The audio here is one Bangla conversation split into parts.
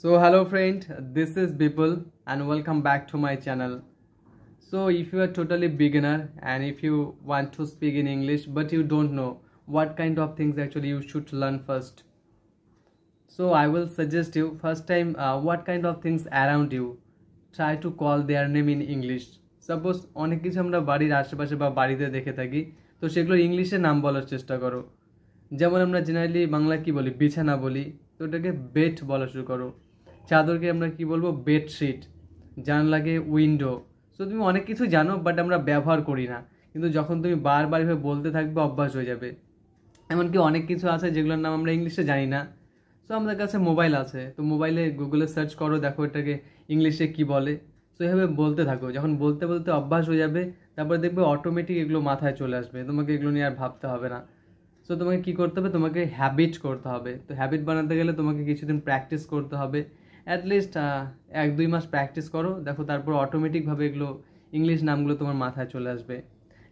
So hello friend, this is Bipul and welcome back to my channel. So if you are totally beginner and if you want to speak in English but you don't know what kind of things actually you should learn first. So I will suggest you first time what kind of things around you, try to call their name in English. Suppose অনেক কিছু আমরা বাড়ির আশেপাশে বা বাড়িতে দেখে থাকি, তো সেগুলো ইংলিশে নাম বলার চেষ্টা করো। যেমন আমরা জেনারেলি বাংলা কি বলি, বিছানা বলি, তো ওটাকে বেড বলা শুরু করো। চাদরকে আমরা কি বলবো, বেডশিট। জানলাকে উইন্ডো। সো তুমি অনেক কিছু জানো বাট আমরা ব্যবহার করি না, কিন্তু যখন তুমি বারবার এভাবে বলতে থাকবে অভ্যাস হয়ে যাবে। এমনকি অনেক কিছু আছে যেগুলোর নাম আমরা ইংলিশে জানি না। সো আমাদের কাছে মোবাইল আছে, তো মোবাইলে গুগলে সার্চ করো, দেখো এটাকে ইংলিশে কি বলে। সো এভাবে বলতে থাকো, যখন বলতে বলতে অভ্যাস হয়ে যাবে তারপরে দেখবে অটোমেটিক এগুলো মাথায় চলে আসবে, তোমাকে এগুলো নিয়ে আর ভাবতে হবে না। সো তোমাকে কী করতে হবে, তোমাকে হ্যাবিট করতে হবে। তো হ্যাবিট বানাতে গেলে তোমাকে কিছুদিন প্র্যাকটিস করতে হবে, অ্যাটলিস্ট 1-2 মাস প্র্যাকটিস করো, দেখো তারপর অটোমেটিকভাবে এগুলো ইংলিশ নামগুলো তোমার মাথায় চলে আসবে।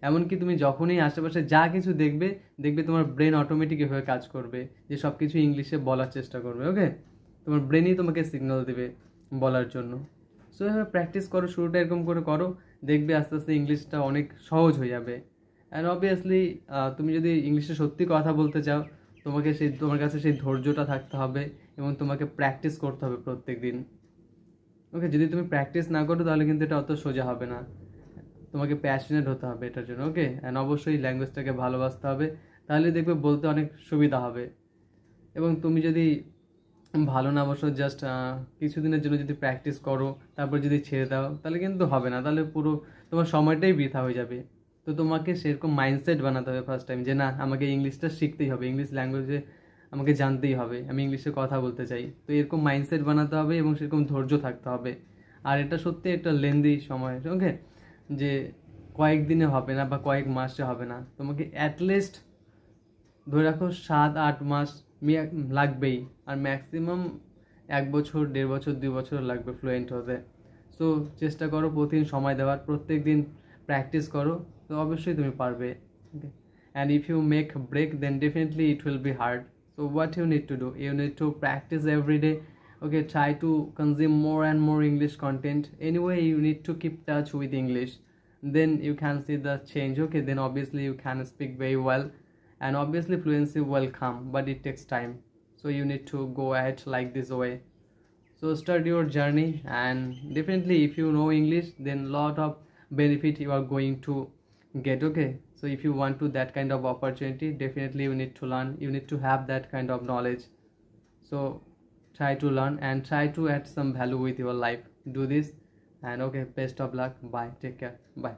এমনকি তুমি যখনই আশেপাশে যা কিছু দেখবে দেখবে তোমার ব্রেন অটোমেটিক এভাবে কাজ করবে যে সব কিছু ইংলিশে বলার চেষ্টা করবে। ওকে, তোমার ব্রেনই তোমাকে সিগন্যাল দেবে বলার জন্য। সো এভাবে প্র্যাকটিস করো, শুরুটা এরকম করে করো, দেখবে আস্তে আস্তে ইংলিশটা অনেক সহজ হয়ে যাবে। অ্যান্ড অবভিয়াসলি তুমি যদি ইংলিশে সত্যি কথা বলতে চাও, তোমার কাছে সেই ধৈর্যটা থাকতে হবে এবং তোমাকে প্র্যাকটিস করতে হবে প্রত্যেক দিন। ওকে, যদি তুমি প্র্যাকটিস না করো তাহলে কিন্তু এটা অত সোজা হবে না, তোমাকে প্যাশনেট হতে হবে এটার জন্য। ওকে, অ্যান্ড অবশ্যই ল্যাঙ্গুয়েজটাকে ভালোবাসতে হবে, তাহলে দেখবে বলতে অনেক সুবিধা হবে। এবং তুমি যদি ভালো না বসো, জাস্ট কিছুদিনের জন্য যদি প্র্যাকটিস করো তারপর যদি ছেড়ে দাও তাহলে কিন্তু হবে না, তাহলে পুরো তোমার সময়টাই বৃথা হয়ে যাবে। তো তোমাকে সেরকম মাইন্ডসেট বানাতে হবে ফার্স্ট টাইম, যে না আমাকে ইংলিশটা শিখতেই হবে, ইংলিশ ল্যাঙ্গুয়েজে আমাকে জানতেই হবে, আমি ইংলিশে কথা বলতে চাই। তো এরকম মাইন্ডসেট বানাতে হবে এবং সেরকম ধৈর্য থাকতে হবে। আর এটা সত্যি একটা লেন্দি সময়, ওকে, যে কয়েকদিনে হবে না বা কয়েক মাসে হবে না, তোমাকে অ্যাটলিস্ট ধরে রাখো 7-8 মাস লাগবেই, আর ম্যাক্সিমাম 1 বছর, 1.5 বছর, 2 বছর লাগবে ফ্লুয়েন্ট হতে। সো চেষ্টা করো প্রতিদিন সময় দেওয়ার, প্রত্যেক দিন প্র্যাকটিস করো, তো অবশ্যই তুমি পারবে। Okay, and if you make break then definitely it will be hard. So what you need to do, you need to practise every day. Okay, try to consume more and more English content. Anyway, you need to keep touch with English, then you can see the change. Okay, then obviously you can speak very well, and obviously fluency will come, but it takes time. So you need to go ahead like this way. So start your journey, and definitely if you know English, then lot of benefit you are going to get. Okay, so if you want to that kind of opportunity, definitely you need to learn, you need to have that kind of knowledge. So try to learn and try to add some value with your life. Do this, and okay, best of luck. Bye, take care, bye.